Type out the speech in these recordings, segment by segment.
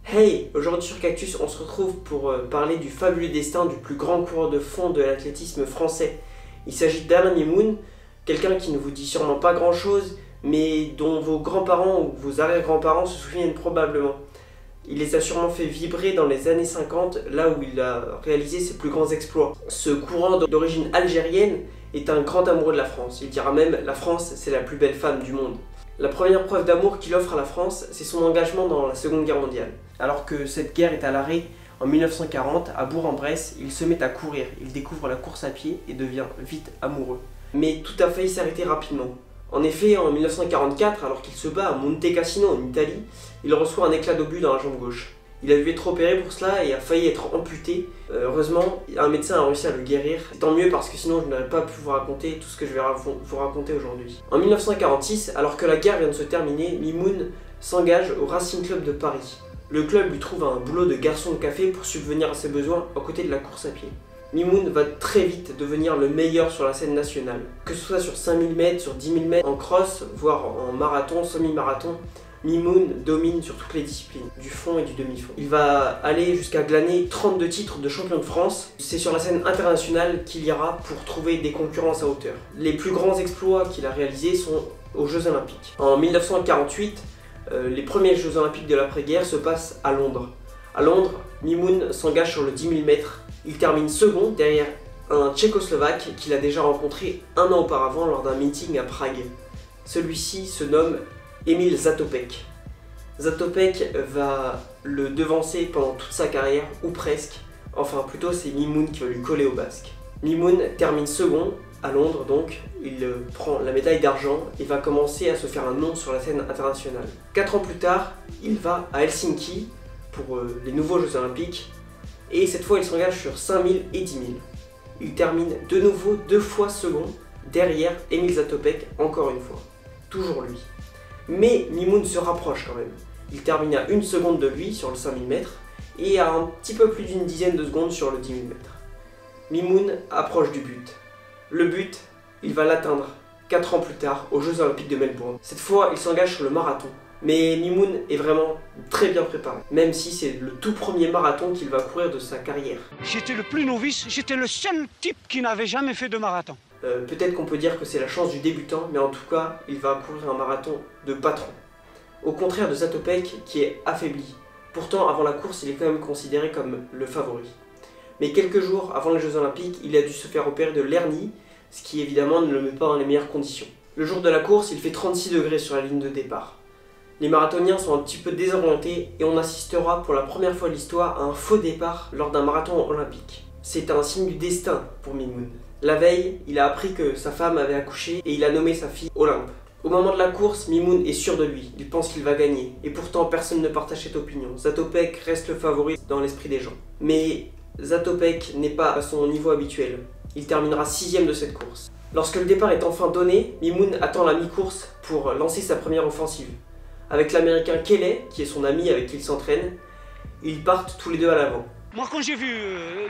Hey, aujourd'hui sur Cactus, on se retrouve pour parler du fabuleux destin du plus grand coureur de fond de l'athlétisme français. Il s'agit d'Alain Mimoun, quelqu'un qui ne vous dit sûrement pas grand chose, mais dont vos grands-parents ou vos arrière-grands-parents se souviennent probablement. Il les a sûrement fait vibrer dans les années 50, là où il a réalisé ses plus grands exploits. Ce coureur d'origine algérienne est un grand amoureux de la France. Il dira même « La France, c'est la plus belle femme du monde ». La première preuve d'amour qu'il offre à la France, c'est son engagement dans la Seconde Guerre mondiale. Alors que cette guerre est à l'arrêt, en 1940, à Bourg-en-Bresse, il se met à courir. Il découvre la course à pied et devient vite amoureux. Mais tout a failli s'arrêter rapidement. En effet, en 1944, alors qu'il se bat à Monte Cassino en Italie, il reçoit un éclat d'obus dans la jambe gauche. Il a dû être opéré pour cela et a failli être amputé. Heureusement, un médecin a réussi à le guérir. Tant mieux parce que sinon je n'aurais pas pu vous raconter tout ce que je vais vous raconter aujourd'hui. En 1946, alors que la guerre vient de se terminer, Mimoun s'engage au Racing Club de Paris. Le club lui trouve un boulot de garçon de café pour subvenir à ses besoins à côté de la course à pied. Mimoun va très vite devenir le meilleur sur la scène nationale. Que ce soit sur 5000 mètres, sur 10 000 mètres, en cross, voire en marathon, semi-marathon, Mimoun domine sur toutes les disciplines, du fond et du demi-fond. Il va aller jusqu'à glaner 32 titres de champion de France. C'est sur la scène internationale qu'il ira pour trouver des concurrents à sa hauteur. Les plus grands exploits qu'il a réalisés sont aux Jeux Olympiques. En 1948, les premiers Jeux Olympiques de l'après-guerre se passent à Londres. À Londres, Mimoun s'engage sur le 10 000 mètres. Il termine second derrière un Tchécoslovaque qu'il a déjà rencontré un an auparavant lors d'un meeting à Prague. Celui-ci se nomme Emil Zatopek. Zatopek va le devancer pendant toute sa carrière, ou presque. Enfin, plutôt, c'est Mimoun qui va lui coller au basque. Mimoun termine second à Londres, donc il prend la médaille d'argent et va commencer à se faire un nom sur la scène internationale. 4 ans plus tard, il va à Helsinki pour les nouveaux Jeux Olympiques et cette fois il s'engage sur 5000 et 10 000. Il termine de nouveau 2 fois second derrière Emil Zatopek, encore une fois. Toujours lui. Mais Mimoun se rapproche quand même. Il termine à 1 seconde de lui sur le 5000 mètres et à un petit peu plus d'une dizaine de secondes sur le 10 000 mètres. Mimoun approche du but. Le but, il va l'atteindre 4 ans plus tard aux Jeux Olympiques de Melbourne. Cette fois, il s'engage sur le marathon. Mais Mimoun est vraiment très bien préparé, même si c'est le tout premier marathon qu'il va courir de sa carrière. J'étais le plus novice, j'étais le seul type qui n'avait jamais fait de marathon. Peut-être qu'on peut dire que c'est la chance du débutant, mais en tout cas, il va courir un marathon de patron. Au contraire de Zatopek, qui est affaibli. Pourtant, avant la course, il est quand même considéré comme le favori. Mais quelques jours avant les Jeux Olympiques, il a dû se faire opérer de l'hernie, ce qui évidemment ne le met pas dans les meilleures conditions. Le jour de la course, il fait 36 degrés sur la ligne de départ. Les marathoniens sont un petit peu désorientés et on assistera pour la première fois de l'histoire à un faux départ lors d'un marathon olympique. C'est un signe du destin pour Mimoun. La veille, il a appris que sa femme avait accouché et il a nommé sa fille Olympe. Au moment de la course, Mimoun est sûr de lui, il pense qu'il va gagner. Et pourtant, personne ne partage cette opinion. Zatopek reste le favori dans l'esprit des gens. Mais Zatopek n'est pas à son niveau habituel. Il terminera 6ème de cette course. Lorsque le départ est enfin donné, Mimoun attend la mi-course pour lancer sa première offensive. Avec l'américain Kelly, qui est son ami avec qui il s'entraîne, ils partent tous les deux à l'avant. Moi, quand j'ai vu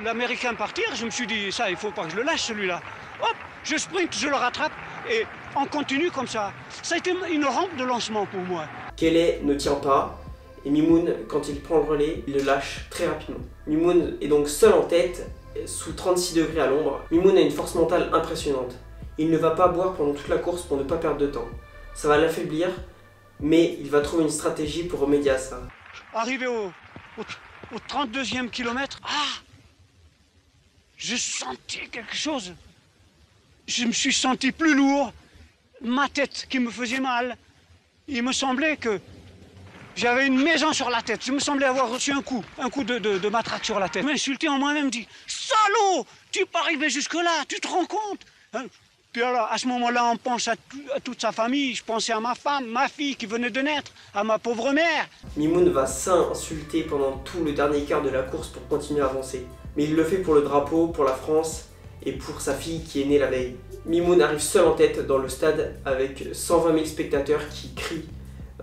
l'Américain partir, je me suis dit, ça, il faut pas que je le lâche, celui-là. Hop, je sprint, je le rattrape, et on continue comme ça. Ça a été une rampe de lancement pour moi. Kelly ne tient pas, et Mimoun, quand il prend le relais, il le lâche très rapidement. Mimoun est donc seul en tête, sous 36 degrés à l'ombre. Mimoun a une force mentale impressionnante. Il ne va pas boire pendant toute la course pour ne pas perdre de temps. Ça va l'affaiblir, mais il va trouver une stratégie pour remédier à ça. Arrivé au 32e kilomètre, j'ai senti quelque chose. Je me suis senti plus lourd, ma tête qui me faisait mal. Il me semblait que j'avais une maison sur la tête. Je me semblais avoir reçu un coup de matraque sur la tête. Je m'insultais en moi-même, dit « Salaud, tu peux arriver jusque-là, tu te rends compte ?» Puis alors, à ce moment-là, on pense à toute sa famille. Je pensais à ma femme, ma fille qui venait de naître, à ma pauvre mère. Mimoun va s'insulter pendant tout le dernier quart de la course pour continuer à avancer. Mais il le fait pour le drapeau, pour la France et pour sa fille qui est née la veille. Mimoun arrive seul en tête dans le stade avec 120 000 spectateurs qui crient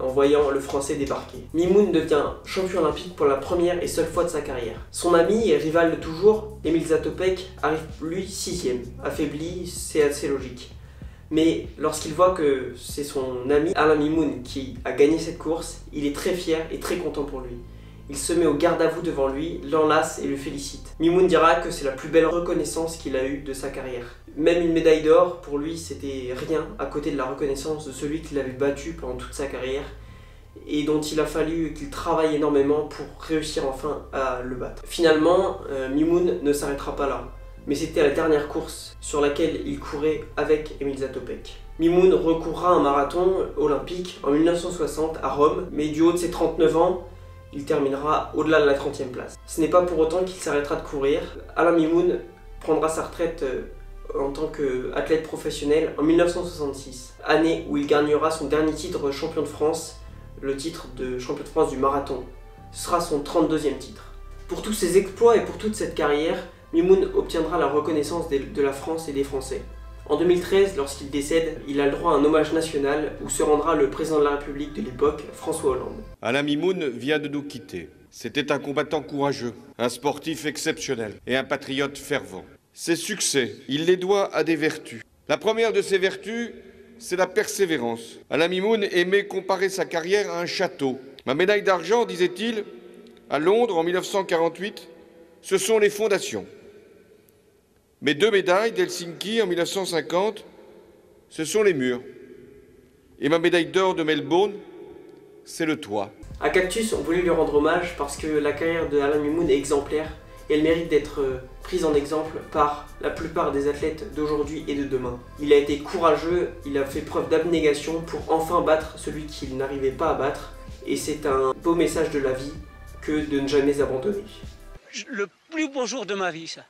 en voyant le Français débarquer. Mimoun devient champion olympique pour la première et seule fois de sa carrière. Son ami et rival de toujours, Emil Zatopek, arrive lui 6ème. Affaibli, c'est assez logique. Mais lorsqu'il voit que c'est son ami Alain Mimoun qui a gagné cette course, il est très fier et très content pour lui. Il se met au garde à vous devant lui, l'enlace et le félicite. Mimoun dira que c'est la plus belle reconnaissance qu'il a eue de sa carrière. Même une médaille d'or, pour lui, c'était rien à côté de la reconnaissance de celui qui l'avait battu pendant toute sa carrière et dont il a fallu qu'il travaille énormément pour réussir enfin à le battre. Finalement, Mimoun ne s'arrêtera pas là, mais c'était la dernière course sur laquelle il courait avec Emil Zatopek. Mimoun recourra un marathon olympique en 1960 à Rome, mais du haut de ses 39 ans, il terminera au-delà de la 30e place. Ce n'est pas pour autant qu'il s'arrêtera de courir. Alain Mimoun prendra sa retraite en tant qu'athlète professionnel en 1966, année où il gagnera son dernier titre champion de France, le titre de champion de France du marathon. Ce sera son 32e titre. Pour tous ses exploits et pour toute cette carrière, Mimoun obtiendra la reconnaissance de la France et des Français. En 2013, lorsqu'il décède, il a le droit à un hommage national où se rendra le président de la République de l'époque, François Hollande. Alain Mimoun vient de nous quitter. C'était un combattant courageux, un sportif exceptionnel et un patriote fervent. Ses succès, il les doit à des vertus. La première de ces vertus, c'est la persévérance. Alain Mimoun aimait comparer sa carrière à un château. Ma médaille d'argent, disait-il, à Londres en 1948, ce sont les fondations. Mes 2 médailles d'Helsinki en 1950, ce sont les murs. Et ma médaille d'or de Melbourne, c'est le toit. À Cactus, on voulait lui rendre hommage parce que la carrière de Alain Mimoun est exemplaire et elle mérite d'être prise en exemple par la plupart des athlètes d'aujourd'hui et de demain. Il a été courageux, il a fait preuve d'abnégation pour enfin battre celui qu'il n'arrivait pas à battre et c'est un beau message de la vie que de ne jamais abandonner. Le plus beau jour de ma vie, ça.